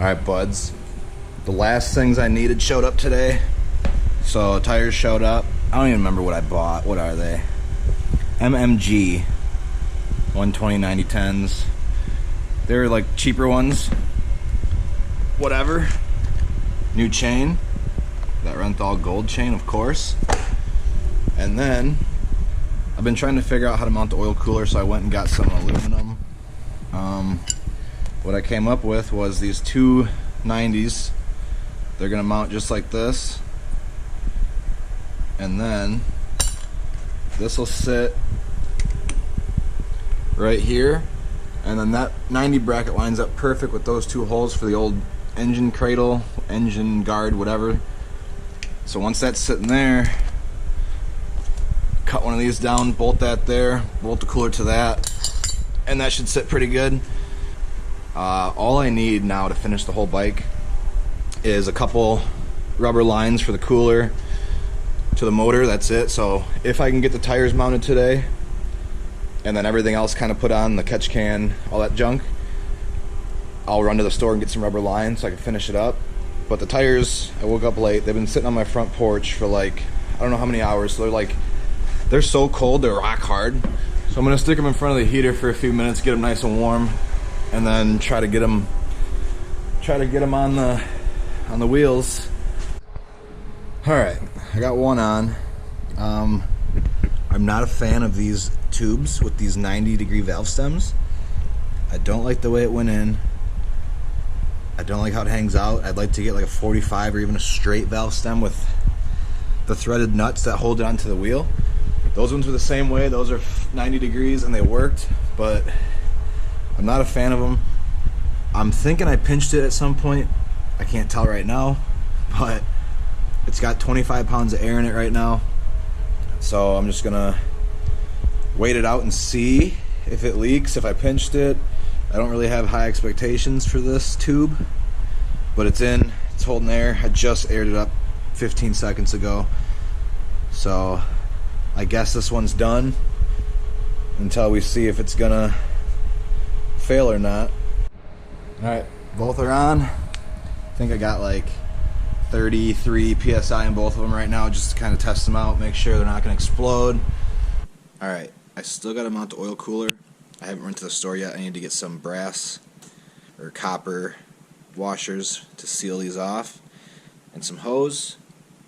Alright, buds. The last things I needed showed up today. So, tires showed up. I don't even remember what I bought. What are they? MMG 120/90/10s. They're like cheaper ones. Whatever. New chain. That Renthal gold chain, of course. And then, I've been trying to figure out how to mount the oil cooler, so I went and got some aluminum. What I came up with was these two 90s. They're gonna mount just like this. And then this will sit right here, and then that 90 bracket lines up perfect with those two holes for the old engine cradle, engine guard, whatever. So once that's sitting there, cut one of these down, bolt that there, bolt the cooler to that, and that should sit pretty good. All I need now to finish the whole bike is a couple rubber lines for the cooler to the motor. That's it. So if I can get the tires mounted today, and then everything else kind of put on, the catch can, all that junk, I'll run to the store and get some rubber lines so I can finish it up. But the tires, I woke up late. They've been sitting on my front porch for like, I don't know how many hours. So they're so cold, they're rock hard. So I'm gonna stick them in front of the heater for a few minutes, get them nice and warm, and then try to get them on the wheels. All right, I got one on. I'm not a fan of these tubes with these 90-degree valve stems. I don't like the way it went in. I don't like how it hangs out. I'd like to get like a 45 or even a straight valve stem with the threaded nuts that hold it onto the wheel. Those ones were the same way. Those are 90 degrees and they worked, but I'm not a fan of them. I'm thinking I pinched it at some point. I can't tell right now, but it's got 25 pounds of air in it right now. So I'm just gonna wait it out and see if it leaks, if I pinched it. I don't really have high expectations for this tube, but it's in, it's holding air. I just aired it up 15 seconds ago. So I guess this one's done until we see if it's gonna fail or not. Alright, both are on. I think I got like 33 PSI in both of them right now, just to kind of test them out, make sure they're not going to explode. Alright, I still got to mount the oil cooler. I haven't run to the store yet. I need to get some brass or copper washers to seal these off, and some hose,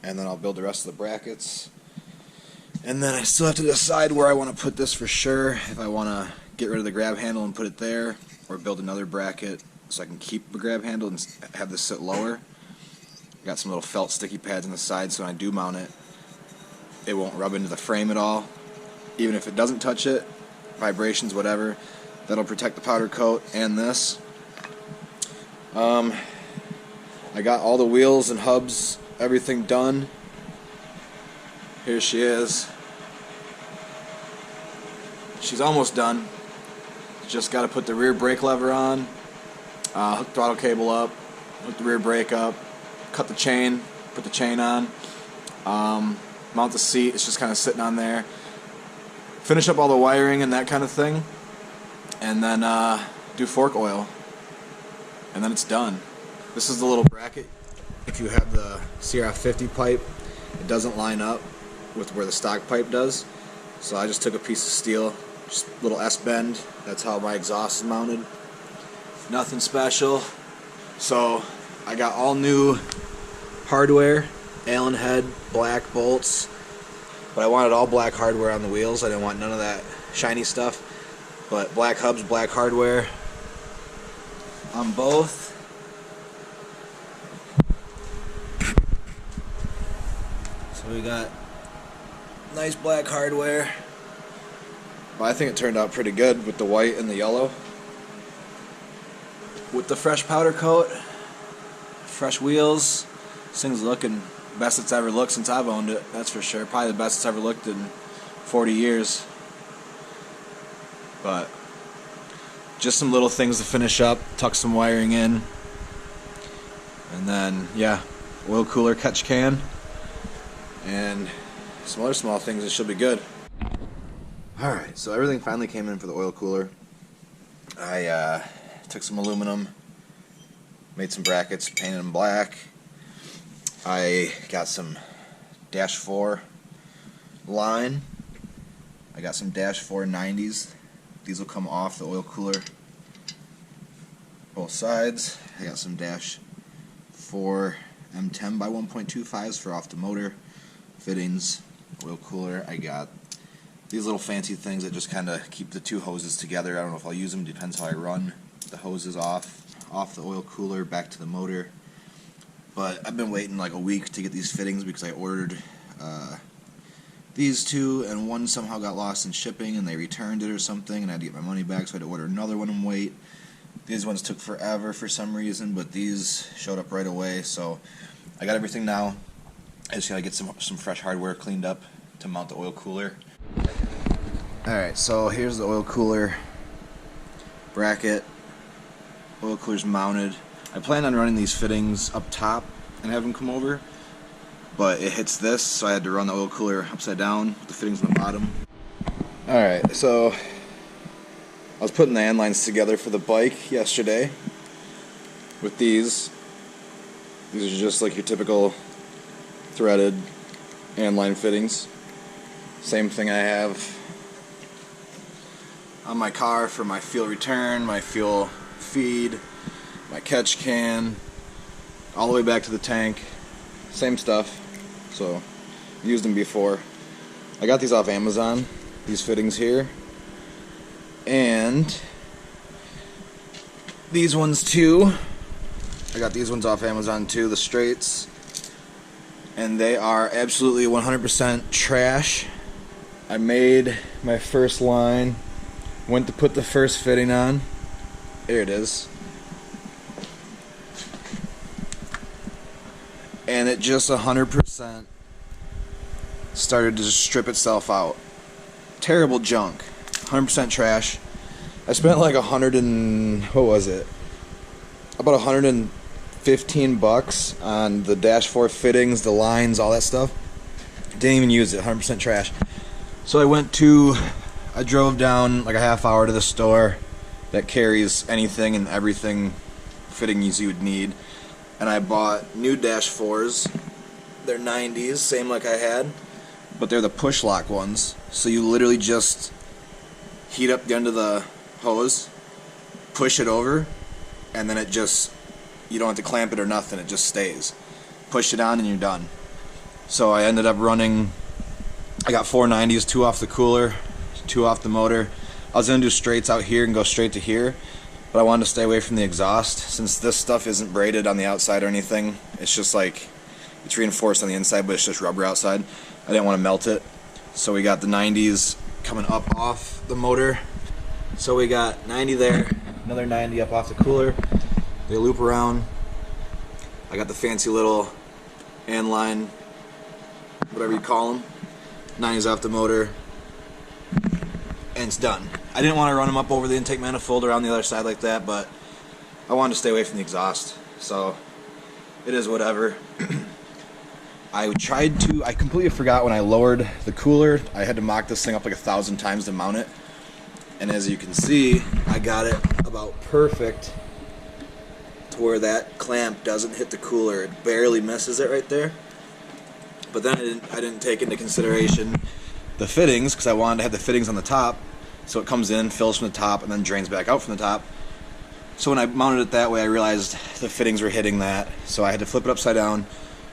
and then I'll build the rest of the brackets. And then I still have to decide where I want to put this for sure, if I want to get rid of the grab handle and put it there, or build another bracket so I can keep the grab handle and have this sit lower. Got some little felt sticky pads on the side so when I do mount it, it won't rub into the frame at all. Even if it doesn't touch it, vibrations, whatever, that'll protect the powder coat and this. I got all the wheels and hubs, everything done. Here she is. She's almost done. Just got to put the rear brake lever on, hook throttle cable up, hook the rear brake up, cut the chain, put the chain on, mount the seat. It's just kind of sitting on there. Finish up all the wiring and that kind of thing, and then do fork oil, and then it's done. This is the little bracket. If you have the CR50 pipe, it doesn't line up with where the stock pipe does, so I just took a piece of steel, just a little S-bend. That's how my exhaust is mounted. Nothing special. So I got all new hardware, Allen head, black bolts, but I wanted all black hardware on the wheels. I didn't want none of that shiny stuff, but black hubs, black hardware on both. So we got nice black hardware, but I think it turned out pretty good with the white and the yellow. With the fresh powder coat, fresh wheels, this thing's looking best it's ever looked since I've owned it, that's for sure. Probably the best it's ever looked in 40 years. But just some little things to finish up, tuck some wiring in, and then, yeah, oil cooler catch can, and some other small things, it should be good. Alright, so everything finally came in for the oil cooler. I took some aluminum, Made some brackets, painted them black. I got some dash 4 line. I got some dash 4 90s. These will come off the oil cooler both sides. I got some dash 4 M10 by 1.25s for off the motor fittings, oil cooler. I got these little fancy things that just kind of keep the two hoses together. I don't know if I'll use them, depends how I run the hoses off the oil cooler back to the motor. But I've been waiting like a week to get these fittings because I ordered these two, and one somehow got lost in shipping and they returned it or something, and I had to get my money back, so I had to order another one and wait. These ones took forever for some reason, but these showed up right away, so I got everything now. I just gotta get some fresh hardware cleaned up to mount the oil cooler. Alright, so here's the oil cooler bracket. Oil cooler's mounted. I plan on running these fittings up top and have them come over, but it hits this, so I had to run the oil cooler upside down with the fittings on the bottom. Alright, so I was putting the hand lines together for the bike yesterday with these. These are just like your typical threaded hand line fittings. Same thing I have on my car for my fuel return, my fuel feed, my catch can, all the way back to the tank. Same stuff. So, used them before. I got these off Amazon, these fittings here. And these ones too. I got these ones off Amazon too, the straights. And they are absolutely 100% trash. I made my first line, went to put the first fitting on. There it is. And it just 100% started to just strip itself out. Terrible junk. 100% trash. I spent like about $115 on the dash 4 fittings, the lines, all that stuff. Didn't even use it. 100% trash. So I drove down like a half hour to the store that carries anything and everything fittings you would need, and I bought new dash 4s. They're 90s, same like I had, but they're the push lock ones, so you literally just heat up the end of the hose, push it over, and then you don't have to clamp it or nothing, it just stays. Push it on and you're done. So I ended up running, I got 4 90s, 2 off the cooler, 2 off the motor. I was going to do straights out here and go straight to here, but I wanted to stay away from the exhaust since this stuff isn't braided on the outside or anything. It's just like, it's reinforced on the inside, but it's just rubber outside. I didn't want to melt it, so we got the 90s coming up off the motor. So we got 90 there, another 90 up off the cooler. They loop around. I got the fancy little hand line, whatever you call them, 90s off the motor, and it's done. I didn't want to run them up over the intake manifold around the other side like that, but I wanted to stay away from the exhaust, so it is whatever. I completely forgot when I lowered the cooler, I had to mock this thing up like 1,000 times to mount it, and as you can see, I got it about perfect to where that clamp doesn't hit the cooler. It barely misses it right there, but then I didn't take into consideration the fittings, because I wanted to have the fittings on the top, so it comes in, fills from the top, and then drains back out from the top. So when I mounted it that way, I realized the fittings were hitting that, so I had to flip it upside down,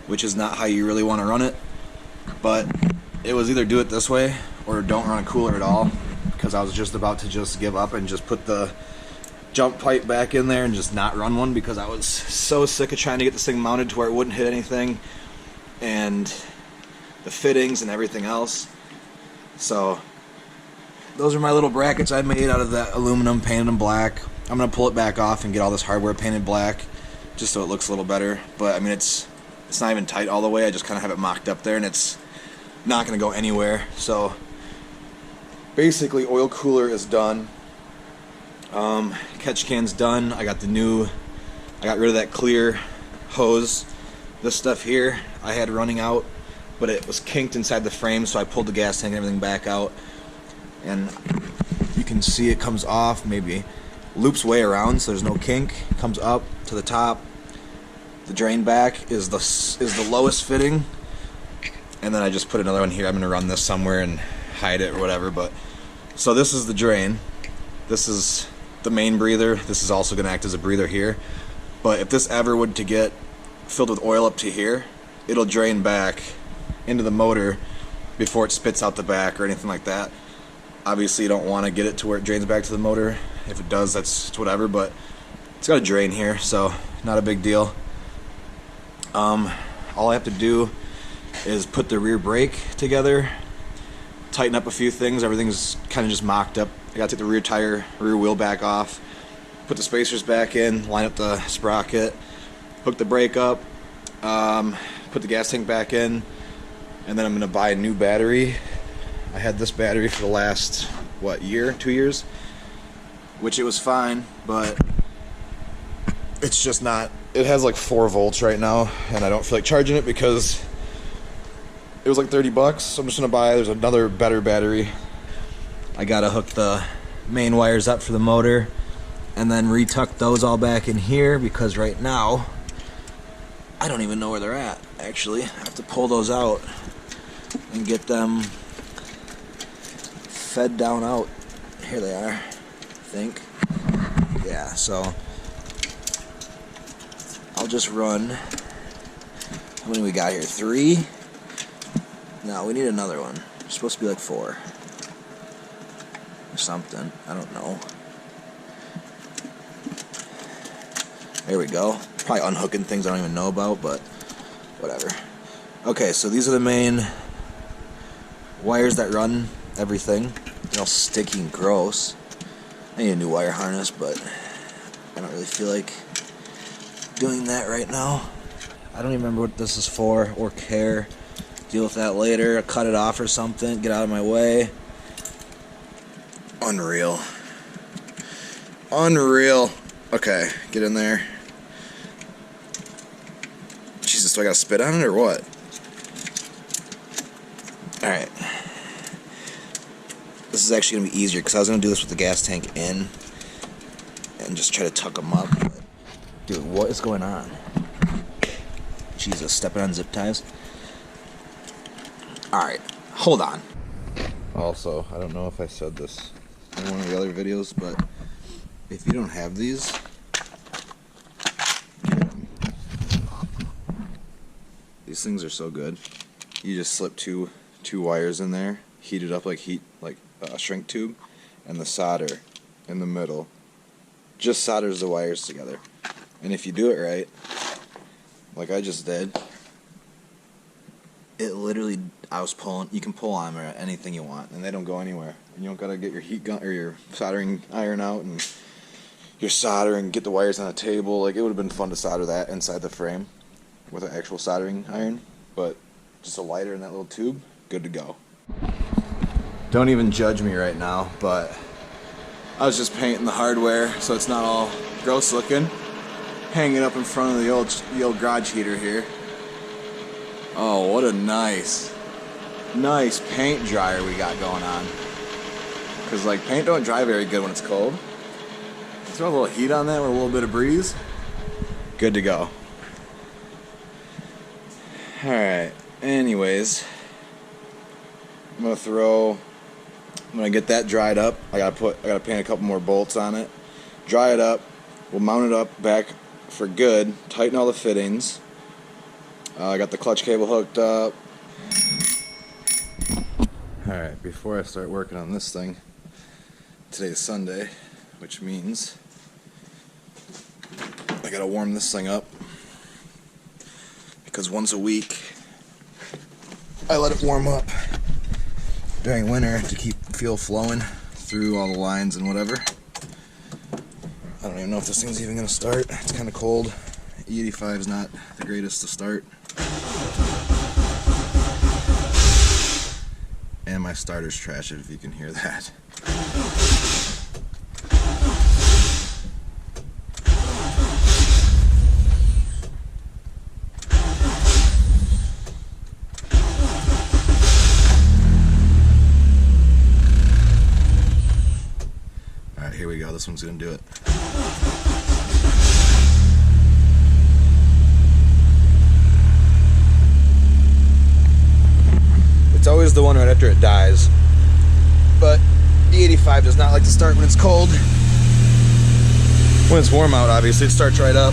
which is not how you really want to run it, but it was either do it this way or don't run a cooler at all, because I was just about to just give up and just put the jump pipe back in there and just not run one, because I was so sick of trying to get this thing mounted to where it wouldn't hit anything and the fittings and everything else. So those are my little brackets I made out of that aluminum, painted them black. I'm going to pull it back off and get all this hardware painted black just so it looks a little better, but I mean it's not even tight all the way. I just kind of have it mocked up there and it's not going to go anywhere. So basically oil cooler is done. Catch can's done. I got rid of that clear hose. This stuff here I had running out, but it was kinked inside the frame, so I pulled the gas tank and everything back out, and you can see it comes off, maybe loops way around so there's no kink, comes up to the top, The drain back is the lowest fitting, and then I just put another one here. I'm gonna run this somewhere and hide it or whatever. But so this is the drain. This is the main breather. This is also gonna act as a breather here. But if this ever would to get filled with oil up to here, it'll drain back into the motor before it spits out the back or anything like that. Obviously you don't want to get it to where it drains back to the motor. If it does, it's whatever, but it's got a drain here, so not a big deal. All I have to do is put the rear brake together, tighten up a few things. Everything's kind of just mocked up. I got to take the rear tire, rear wheel back off, put the spacers back in, line up the sprocket, hook the brake up, put the gas tank back in, and then I'm going to buy a new battery. I had this battery for the last, what, year, 2 years? Which it was fine, but it's just not, it has like 4 volts right now, and I don't feel like charging it because it was like 30 bucks, so I'm just going to buy, there's another better battery. I got to hook the main wires up for the motor, and then retuck those all back in here, because right now, I don't even know where they're at, actually. I have to pull those out and get them fed down out. Here they are, I think. Yeah, so I'll just run. How many we got here? 3? No, we need another one. It's supposed to be like 4 or something. I don't know. There we go. Probably unhooking things I don't even know about, but whatever. Okay, so these are the main wires that run everything. They're all sticky and gross. I need a new wire harness, but I don't really feel like doing that right now. I don't even remember what this is for or care. Deal with that later. I'll cut it off or something. Get out of my way. Unreal. Unreal. Okay, get in there. Jesus, do I gotta spit on it or what? Alright. This is actually gonna be easier because I was gonna do this with the gas tank in and just try to tuck them up. But, dude, what is going on? Jesus, stepping on zip ties. Alright, hold on. Also, I don't know if I said this in one of the other videos, but if you don't have these, these things are so good. You just slip two wires in there, heat it up like a shrink tube, and the solder in the middle just solders the wires together. And if you do it right, like I just did, it literally, you can pull on them or anything you want, and they don't go anywhere. And you don't gotta get your heat gun or your soldering iron out and your solder and get the wires on a table. Like, it would have been fun to solder that inside the frame with an actual soldering iron, but just a lighter in that little tube, good to go. Don't even judge me right now, but I was just painting the hardware so it's not all gross looking. Hanging up in front of the old garage heater here. Oh, what a nice paint dryer we got going on. Cause like paint don't dry very good when it's cold. Throw a little heat on that with a little bit of breeze. Good to go. Alright, anyways, I'm gonna get that dried up. I gotta paint a couple more bolts on it. Dry it up. We'll mount it up back for good. Tighten all the fittings. I got the clutch cable hooked up. Alright, before I start working on this thing, today's Sunday, which means I gotta warm this thing up. Because once a week, I let it warm up during winter to keep fuel flowing through all the lines and whatever. I don't even know if this thing's even going to start. It's kind of cold. E85 is not the greatest to start. And my starter's trashed, if you can hear that. Alright, here we go. This one's going to do it. always the one right after it dies. But the 85 does not like to start when it's cold. When it's warm out, obviously, it starts right up.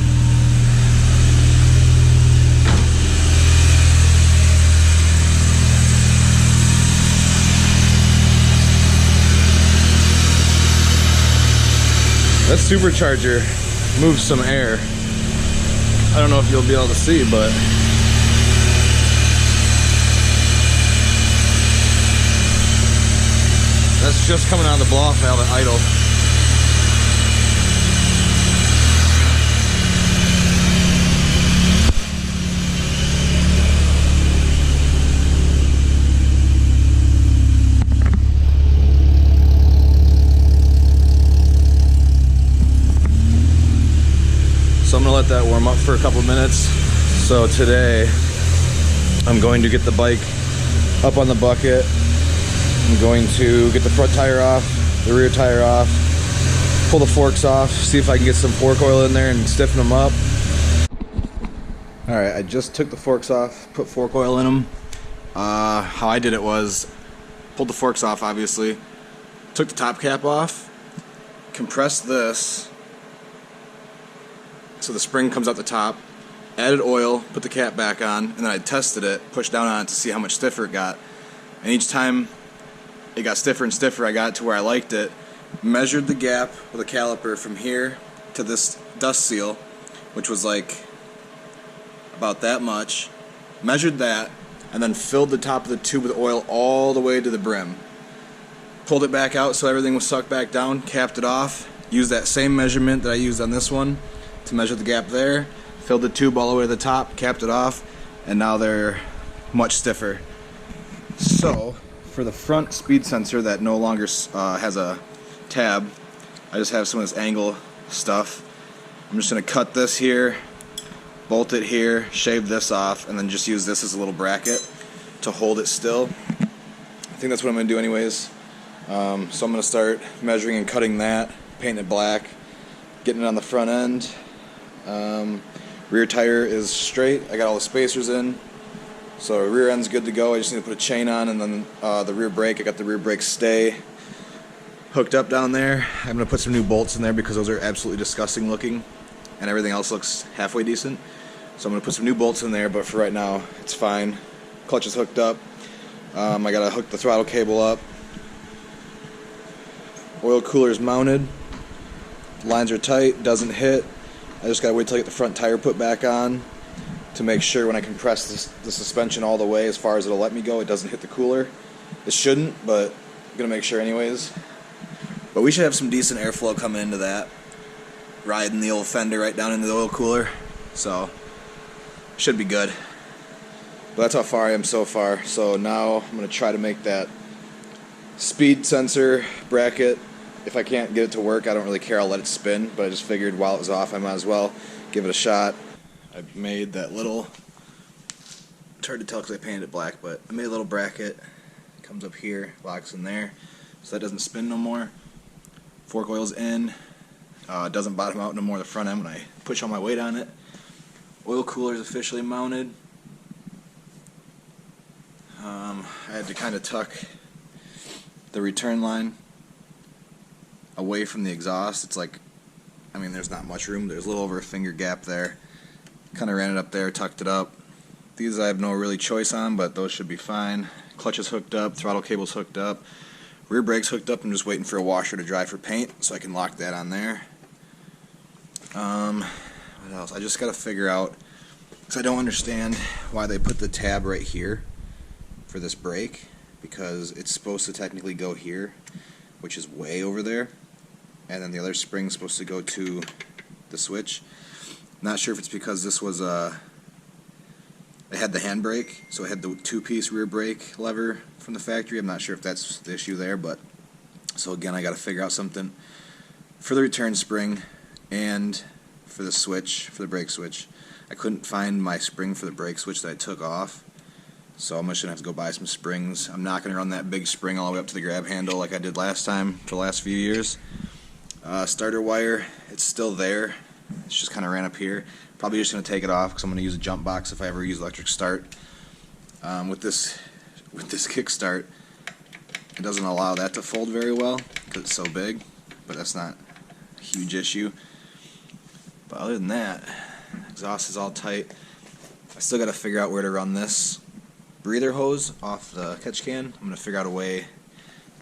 That supercharger moves some air. I don't know if you'll be able to see, but that's just coming out of the blow-off valve at idle. So I'm gonna let that warm up for a couple minutes. So today, I'm going to get the bike up on the bucket. I'm going to get the front tire off, the rear tire off, pull the forks off, see if I can get some fork oil in there and stiffen them up. Alright, I just took the forks off, put fork oil in them. How I did it was, pulled the forks off obviously, took the top cap off, compressed this, so the spring comes out the top, added oil, put the cap back on, and then I tested it, pushed down on it to see how much stiffer it got. And each time it got stiffer and stiffer, I got it to where I liked it, measured the gap with a caliper from here to this dust seal, which was like about that much, measured that, and then filled the top of the tube with oil all the way to the brim. Pulled it back out so everything was sucked back down, capped it off, used that same measurement that I used on this one to measure the gap there, filled the tube all the way to the top, capped it off, and now they're much stiffer. So, for the front speed sensor that no longer has a tab, I just have some of this angle stuff. I'm just going to cut this here, bolt it here, shave this off, and then just use this as a little bracket to hold it still. I think that's what I'm going to do anyways. So I'm going to start measuring and cutting that, painting it black, getting it on the front end. Rear tire is straight. I got all the spacers in, so rear end's good to go. I just need to put a chain on, and then the rear brake, I got the rear brake stay hooked up down there. I'm going to put some new bolts in there because those are absolutely disgusting looking, and everything else looks halfway decent. So I'm going to put some new bolts in there, but for right now it's fine. Clutch is hooked up. I got to hook the throttle cable up. Oil cooler is mounted. Lines are tight, doesn't hit. I just gotta wait till I get the front tire put back on to make sure when I compress the suspension all the way as far as it'll let me go, it doesn't hit the cooler. It shouldn't, but I'm gonna make sure anyways. But we should have some decent airflow coming into that. Riding the old fender right down into the oil cooler. So, should be good. But that's how far I am so far. So now I'm gonna try to make that speed sensor bracket. If I can't get it to work, I don't really care, I'll let it spin, but I just figured while it was off, I might as well give it a shot. I made that little, it's hard to tell because I painted it black, but I made a little bracket, it comes up here, locks in there, so that doesn't spin no more. Fork oil's in, it doesn't bottom out no more the front end when I push all my weight on it. Oil cooler is officially mounted. I had to kind of tuck the return line away from the exhaust. It's like, I mean, there's not much room. There's a little over a finger gap there. Kind of ran it up there, tucked it up. These I have no really choice on, but those should be fine. Clutch is hooked up, throttle cable's hooked up, rear brake's hooked up. I'm just waiting for a washer to dry for paint so I can lock that on there. What else? I just got to figure out, because I don't understand why they put the tab right here for this brake, because it's supposed to technically go here, which is way over there, and then the other spring's supposed to go to the switch. Not sure if it's because this was it had the handbrake, so it had the two-piece rear brake lever from the factory. I'm not sure if that's the issue there, but so again, I got to figure out something for the return spring and for the switch, for the brake switch. I couldn't find my spring for the brake switch that I took off, so I'm just gonna have to go buy some springs. I'm not gonna run that big spring all the way up to the grab handle like I did last time for the last few years. Starter wire, it's still there. It's just kind of ran up here. Probably just gonna take it off because I'm gonna use a jump box if I ever use electric start. With this with this kickstart, it doesn't allow that to fold very well because it's so big, but that's not a huge issue. But other than that, exhaust is all tight. I still got to figure out where to run this breather hose off the catch can. I'm going to figure out a way,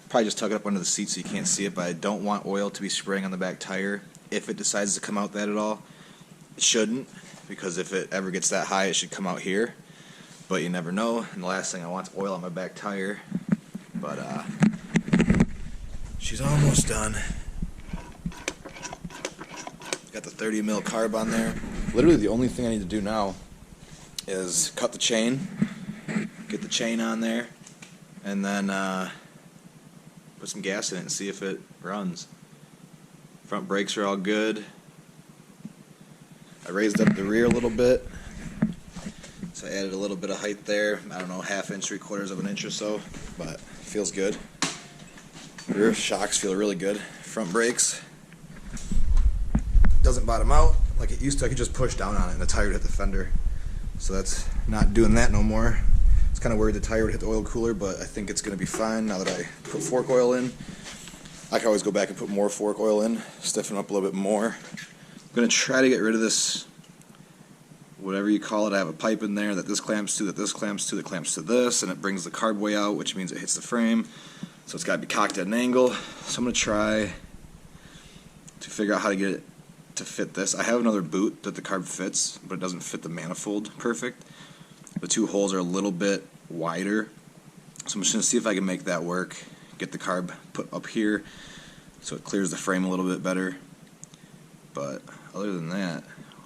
probably just tuck it up under the seat so you can't see it, but I don't want oil to be spraying on the back tire if it decides to come out that at all. It shouldn't, because if it ever gets that high, it should come out here. But you never know, and the last thing I want is oil on my back tire. But she's almost done. Got the 30 mil carb on there. Literally the only thing I need to do now is cut the chain, get the chain on there, and then put some gas in it and see if it runs. Front brakes are all good. I raised up the rear a little bit, so I added a little bit of height there. I don't know, ½ inch, 3/4 of an inch or so, but it feels good. Rear shocks feel really good. Front brakes doesn't bottom out like it used to. I could just push down on it and the tire would hit the fender. So that's not doing that no more. It's kind of worried the tire would hit the oil cooler, but I think it's going to be fine now that I put fork oil in. I can always go back and put more fork oil in, stiffen up a little bit more. I'm going to try to get rid of this, whatever you call it. I have a pipe in there that this clamps to, that this clamps to, that clamps to this, and it brings the carb way out, which means it hits the frame. So it's got to be cocked at an angle. So I'm going to try to figure out how to get it to fit this. I have another boot that the carb fits, but it doesn't fit the manifold perfect. The two holes are a little bit wider, so I'm just going to see if I can make that work. Get the carb put up here so it clears the frame a little bit better. But other than that,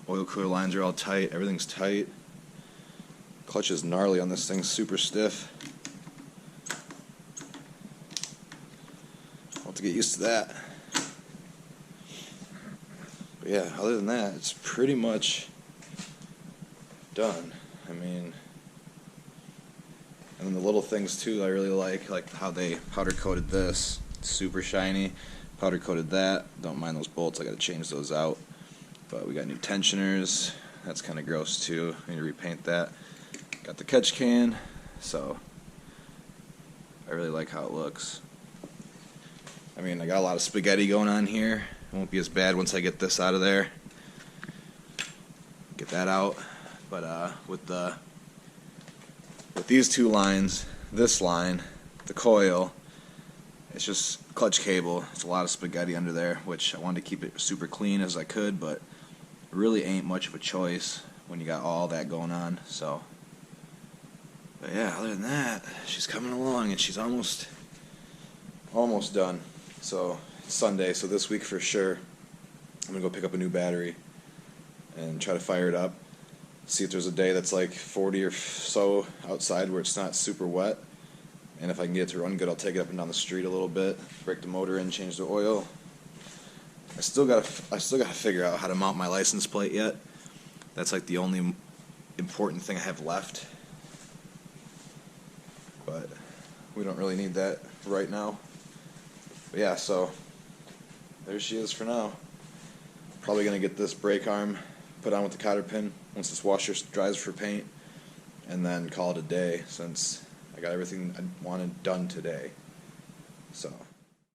oil cooler lines are all tight, everything's tight. Clutch is gnarly on this thing, super stiff. I'll have to get used to that. But yeah, other than that, it's pretty much done. I mean, and then the little things too I really like how they powder coated this, super shiny. Powder coated that, don't mind those bolts, I gotta change those out. But we got new tensioners, that's kind of gross too, I need to repaint that. Got the catch can, so I really like how it looks. I mean, I got a lot of spaghetti going on here. It won't be as bad once I get this out of there. Get that out. But with these two lines, this line, the coil, it's just clutch cable. It's a lot of spaghetti under there, which I wanted to keep it super clean as I could, but it really ain't much of a choice when you got all that going on. So, but yeah, other than that, she's coming along and she's almost done. So it's Sunday, so this week for sure I'm gonna go pick up a new battery and try to fire it up. See if there's a day that's like 40 or so outside where it's not super wet. And if I can get it to run good, I'll take it up and down the street a little bit, break the motor in, change the oil. I still gotta figure out how to mount my license plate yet. That's like the only important thing I have left. But we don't really need that right now. But yeah, so there she is for now. Probably gonna get this brake arm put on with the cotter pin once this washer dries for paint, and then call it a day since I got everything I wanted done today. So